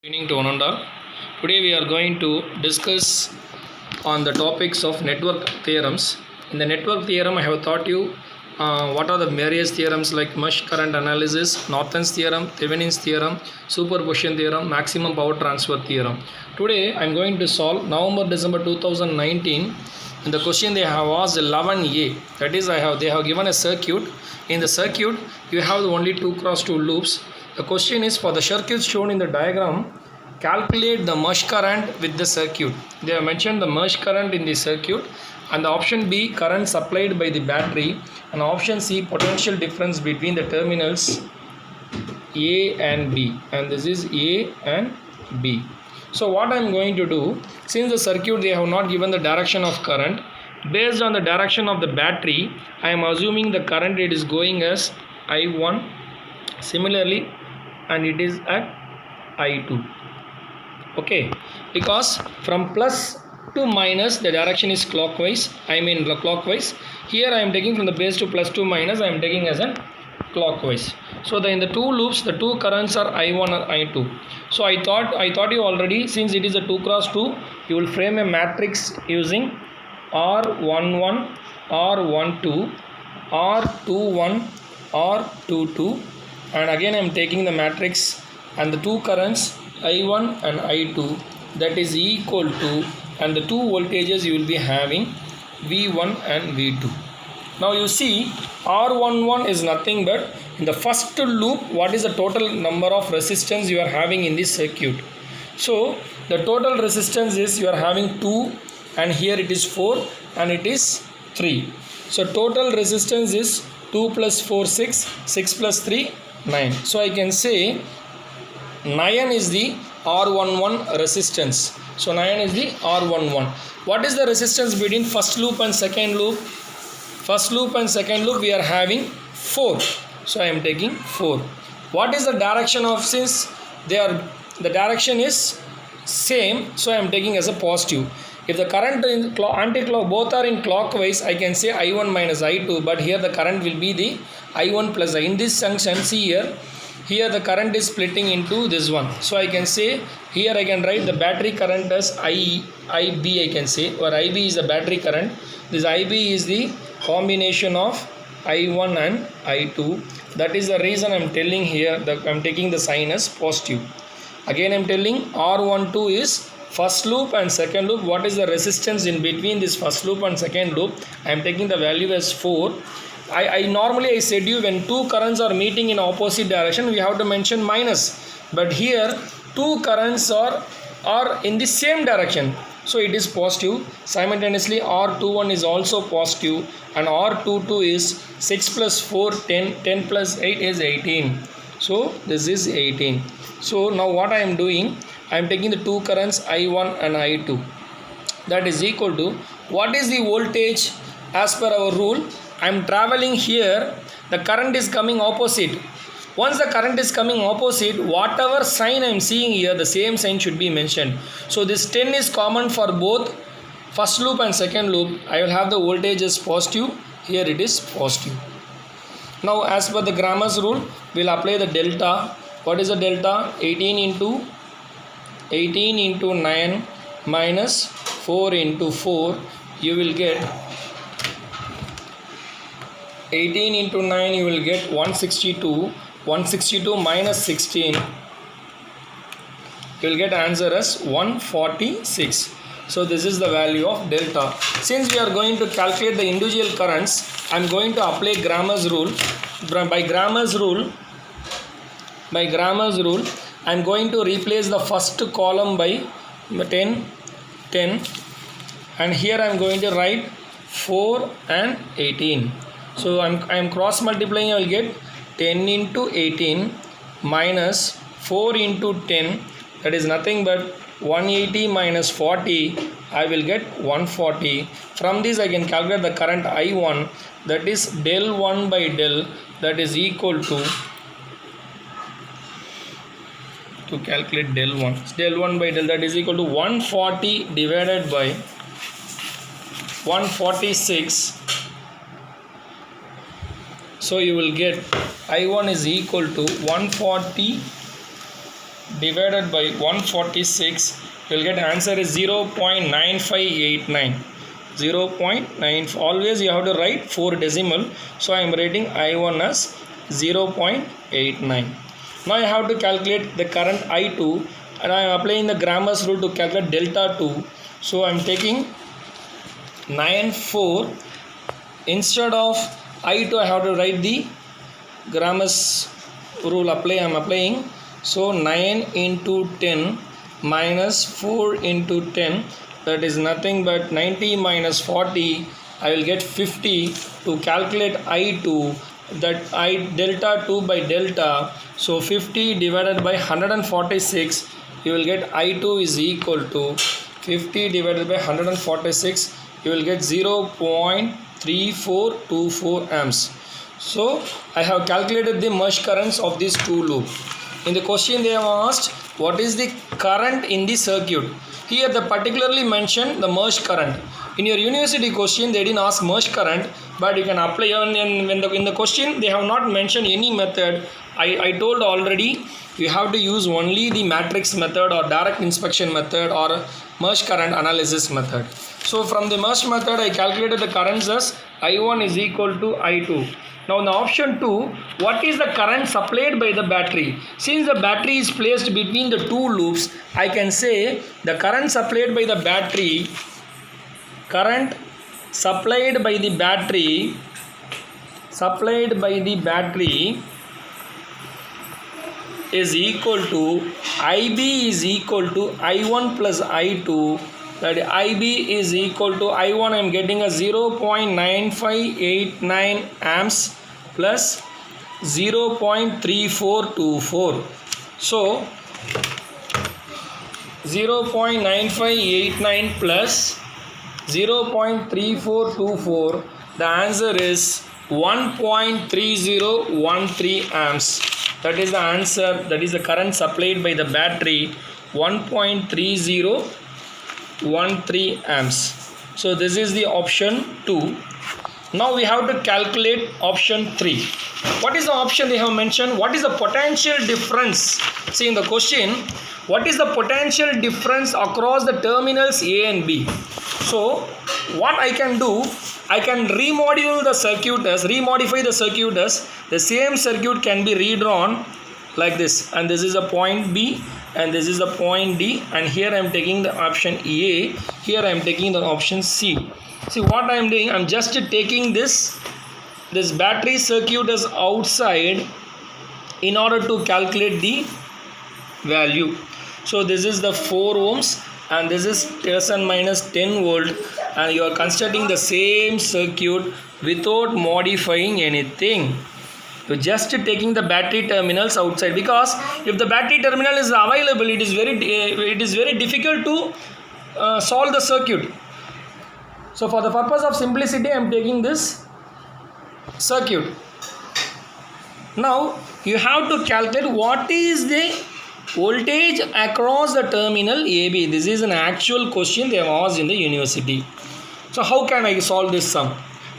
Good evening to one and all. Today we are going to discuss on the topics of network theorems. In the network theorem, I have taught you what are the various theorems like mesh current analysis, Norton's theorem, Thevenin's theorem, superposition theorem, maximum power transfer theorem. Today I am going to solve November-December 2019. In the question they have asked 11a. That is, they have given a circuit. In the circuit, you have only 2 cross 2 loops. The question is, for the circuit shown in the diagram, calculate the mesh current with the circuit. They have mentioned the mesh current in the circuit, and the option B, current supplied by the battery, and option C, potential difference between the terminals A and B, and this is A and B. So what I am going to do, since the circuit they have not given the direction of current, based on the direction of the battery, I am assuming the current it is going as I1, similarly, and it is at I2. Okay, because from plus to minus the direction is clockwise, clockwise. Here I am taking from the base to plus to minus, I am taking as an clockwise. So in the two loops, the two currents are I1 and I2. So I thought you already, since it is a 2 cross 2, you will frame a matrix using R11, R12, R21, R22, and again I am taking the matrix and the two currents I1 and I2, that is equal to, and the two voltages you will be having V1 and V2. Now you see, R11 is nothing but in the first loop, what is the total number of resistance you are having in this circuit. So the total resistance is you are having 2, and here it is 4, and it is 3. So total resistance is 2 plus 4 6, 6 plus 3 9. So I can say 9 is the R11 resistance. So 9 is the R11. What is the resistance between first loop and second loop? First loop and second loop we are having 4. So I am taking 4. What is the direction of, since the direction is same, so I am taking as a positive. If the current in anti-clock, both are in clockwise, I can say I1 minus I2, but here the current will be the I1 plus I. In this junction, see here the current is splitting into this one. So I can say, here I can write the battery current as IB, I can say, or IB is the battery current. This IB is the combination of I1 and I2. That is the reason I am telling here that I am taking the sign as positive. Again I am telling R12 is first loop and second loop. What is the resistance in between this first loop and second loop? I am taking the value as 4. I normally said you, when two currents are meeting in opposite direction, we have to mention minus. But here two currents are in the same direction, so it is positive. Simultaneously R21 is also positive, and R22 is 6 plus 4 10, 10 plus 8 is 18. So this is 18. So now what I am doing, I am taking the two currents I1 and I2. That is equal to, what is the voltage as per our rule? I am traveling here, the current is coming opposite. Once the current is coming opposite, whatever sign I am seeing here, the same sign should be mentioned. So this 10 is common for both first loop and second loop. I will have the voltage as positive. Here it is positive. Now as per the Grammer's rule, we will apply the delta. What is the delta? 18 into 9 minus 4 into 4. You will get 18 into 9, you will get 162. 162 minus 16, you will get answer as 146. So this is the value of delta. Since we are going to calculate the individual currents, I am going to apply Grammer's rule. By Grammer's rule, I am going to replace the first column by 10, 10, and here I am going to write 4 and 18. So I am cross multiplying, I will get 10 into 18 minus 4 into 10, that is nothing but 180 minus 40, I will get 140. From this I can calculate the current I1, that is del 1 by del, that is equal to calculate del 1 by del, that is equal to 140 divided by 146. So you will get I1 is equal to 140 divided by 146, you will get answer is 0.9589. 0.9. Always you have to write 4 decimal. So I am writing I1 as 0.89. Now I have to calculate the current I2, and I am applying the Grammer's rule to calculate delta 2. So I am taking 9,4. Instead of I2, I have to write the Grammer's rule. I am applying. So 9 into 10 minus 4 into 10, that is nothing but 90 minus 40. I will get 50. To calculate I2, that I delta 2 by delta, so 50 divided by 146, you will get I2 is equal to 50 divided by 146, you will get 0.3424 amps. So I have calculated the mesh currents of these two loops. In the question they have asked what is the current in the circuit. Here they particularly mentioned the mesh current. In your university question they didn't ask mesh current, but you can apply in the question they have not mentioned any method. I told already you have to use only the matrix method or direct inspection method or mesh current analysis method. So from the mesh method I calculated the currents as I1 is equal to I2. Now in the option 2, what is the current supplied by the battery? Since the battery is placed between the two loops, I can say the current supplied by the battery, is equal to IB is equal to I1 plus I2. That IB is equal to I1, I am getting a 0.9589 amps plus 0.3424. So 0.9589 plus 0.3424, the answer is 1.3013 amps. That is the answer, that is the current supplied by the battery, 1.3013 amps. So this is the option 2. Now we have to calculate option 3. What is the option they have mentioned? What is the potential difference? See in the question, what is the potential difference across the terminals A and B? So what I can do, I can remodify the circuit as the same circuit can be redrawn like this, and this is a point B and this is a point D, and here I am taking the option A, here I am taking the option C. See what I am doing, I am just taking this battery circuit as outside in order to calculate the value. So this is the 4 ohms and this is plus and minus 10 volt, and you are constructing the same circuit without modifying anything. So just taking the battery terminals outside, because if the battery terminal is available, it is very difficult to solve the circuit. So for the purpose of simplicity, I am taking this circuit. Now you have to calculate what is the voltage across the terminal AB. This is an actual question they have asked in the university. So how can I solve this sum?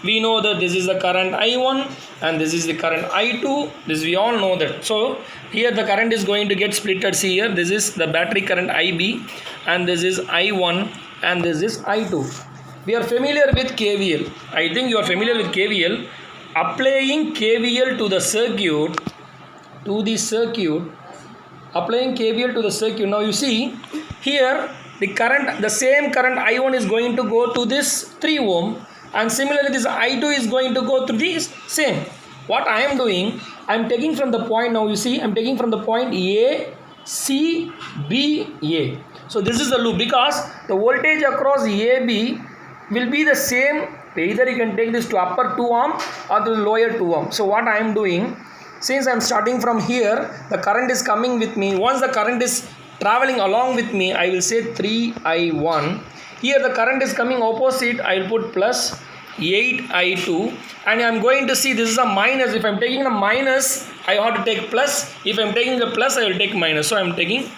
We know that this is the current I1 and this is the current I2. This we all know that. So here the current is going to get splitted. See here, this is the battery current IB and this is I1 and this is I2. We are familiar with KVL. I think you are familiar with KVL. Applying KVL to the circuit, applying KVL to the circuit. Now you see here the same current I1 is going to go to this 3 ohm, and similarly this I2 is going to go to this same. What I am doing, I am taking from the point, now you see I am taking from the point A, C, B, A. So this is the loop, because the voltage across AB will be the same. Either you can take this to upper 2 ohm or to lower 2 ohm. So what I am doing, since I am starting from here, the current is coming with me. Once the current is traveling along with me, I will say 3I1. Here the current is coming opposite, I will put plus 8I2, and I am going to see this is a minus. If I am taking a minus, I have to take plus. If I am taking the plus, I will take minus. So I am taking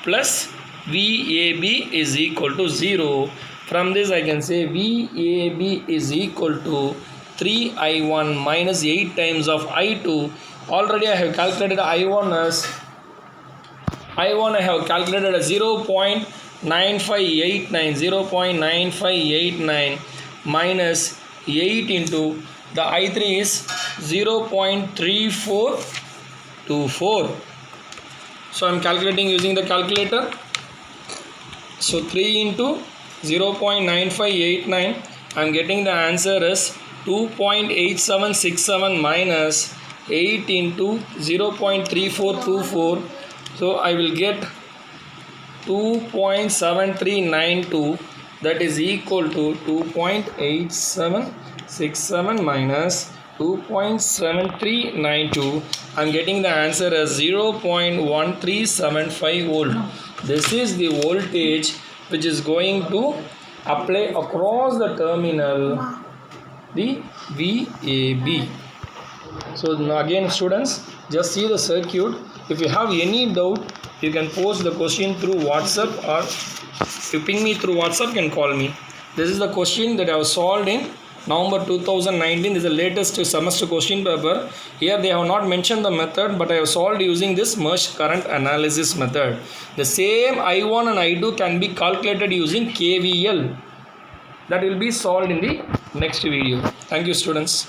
plus VAB is equal to 0. From this I can say VAB is equal to 3I1 minus 8 times of I2. Already I have calculated I1 as I1 I have calculated as 0.9589 minus 8 into the I3 is 0.3424. So I am calculating using the calculator. So 3 into 0.9589, I am getting the answer as 2.8767 minus 8 into 0.3424. So I will get 2.7392, that is equal to 2.8767 minus 2.7392. I am getting the answer as 0.1375 volt. This is the voltage which is going to apply across the terminal, the VAB. So again students, just see the circuit. If you have any doubt, you can post the question through WhatsApp, or you ping me through WhatsApp, you can call me. This is the question that I have solved in November 2019. This is the latest semester question paper. Here they have not mentioned the method, but I have solved using this mesh current analysis method. The same I1 and I2 can be calculated using KVL. That will be solved in the next video. Thank you students.